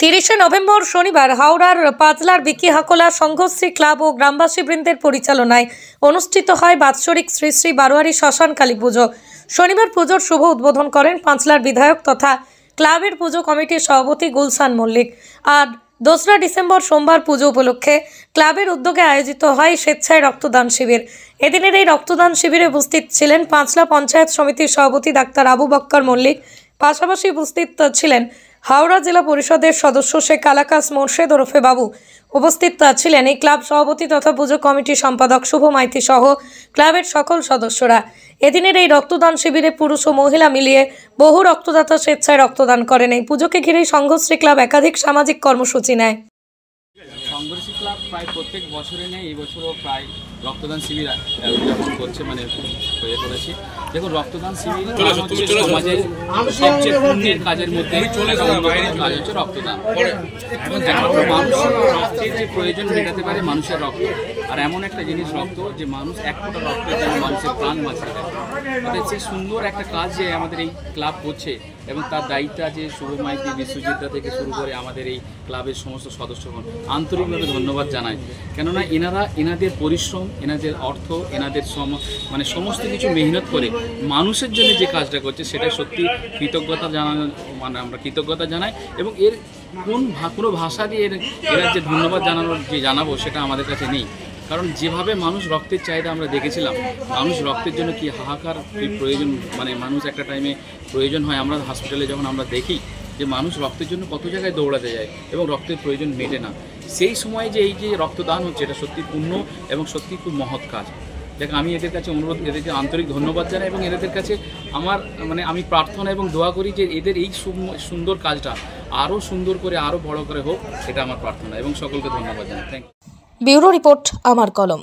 30 November শনিবার হাওড়ার পাঁচলার বিকি হাকোলা সংঘশ্রী club ও গ্রামবাসীবৃন্দের পরিচালনায় অনুষ্ঠিত হয় বাৎসরিক শ্রী শ্রী বারোয়ারি শ্মশান কালী পুজো। শনিবার পুজোর শুভ উদ্বোধন করেন পাঁচলার বিধায়ক তথা ক্লাবের পুজো কমিটির সভাপতি গুলশান মল্লিক। আর 2রা ডিসেম্বর সোমবার পুজো উপলক্ষে ক্লাবের উদ্যোগে আয়োজিত হয় স্বেচ্ছায় রক্তদান শিবির। এদিনের এই রক্তদান শিবিরে উপস্থিত ছিলেন পাঁচলা পঞ্চায়েত সমিতির সভাপতি ডাক্তার আবু বক্কর মল্লিক। পাশাপাশি উপস্থিত ছিলেন হাওড়া জেলা পরিষদের সদস্য শেখ আলাকাস মোর্শেদ ওরফে বাবু। উপস্থিত ছিলেন এই ক্লাব সভাপতি তথা পুজো কমিটির সম্পাদক শুভ মাইতি সহ ক্লাবের সকল সদস্যরা। এদিনের এই রক্তদান শিবিরে পুরুষ ও মহিলা মিলিয়ে বহু রক্তদাতা স্বেচ্ছায় রক্তদান করেন। এই পুজোকে ঘিরেই সংঘশ্রী ক্লাব একাধিক সামাজিক কর্মসূচি নেয়। সংঘশ্রী ক্লাব প্রায় প্রত্যেক বছরে নেয়, এই বছরও প্রায় রক্তদান শিবির উদযাপন করছে, করেছি। দেখুন, রক্তদান শিবির সমাজের সবচেয়ে পুণ্যের কাজের মধ্যে কাজ হচ্ছে রক্তদান। এখন মানুষের রক্তের যে প্রয়োজন মেটাতে পারে মানুষের রক্ত, আর এমন একটা জিনিস রক্ত যে মানুষ এক ফোঁটা রক্তের জন্য মানুষের প্রাণ বাঁচিয়ে দেয়। অর্থাৎ সেই সুন্দর একটা কাজ যে আমাদের এই ক্লাব করছে এবং তার দায়িত্ব আছে শুভ মাইতি, বিশ্বজিৎদা থেকে শুরু করে আমাদের এই ক্লাবের সমস্ত সদস্যগণ আন্তরিকভাবে ধন্যবাদ জানাই। কেননা এনাদের পরিশ্রম, এনাদের অর্থ, এনাদের সমস্ত কিছু মেহনত করে মানুষের জন্য যে কাজটা করছে সেটা সত্যি কৃতজ্ঞতা জানানো, আমরা কৃতজ্ঞতা জানাই। এবং এর কোনো ভাষা দিয়ে এরা যে ধন্যবাদ জানাবো সেটা আমাদের কাছে নেই। কারণ যেভাবে মানুষ রক্তের চাহিদা আমরা দেখেছিলাম, মানুষ রক্তের জন্য কি হাহাকার প্রয়োজন, মানুষ একটা টাইমে প্রয়োজন হয়। আমরা হসপিটালে যখন আমরা দেখি যে মানুষ রক্তের জন্য কত জায়গায় দৌড়াতে যায় এবং রক্তের প্রয়োজন মেটে না, সেই সময় যে এই যে রক্তদান হচ্ছে এটা সত্যি পূর্ণ এবং সত্যি খুব মহৎ কাজ। দেখো, আমি এদের কাছে অনুরোধ, এদেরকে আন্তরিক ধন্যবাদ জানাই এবং এদের কাছে আমার আমি প্রার্থনা এবং দোয়া করি যে এদের এই সুন্দর কাজটা আরও সুন্দর করে আরও বড় করে হোক, এটা আমার প্রার্থনা এবং সকলকে ধন্যবাদ জানাই। Thank you. ব্যুরো রিপোর্ট, আমার কলম।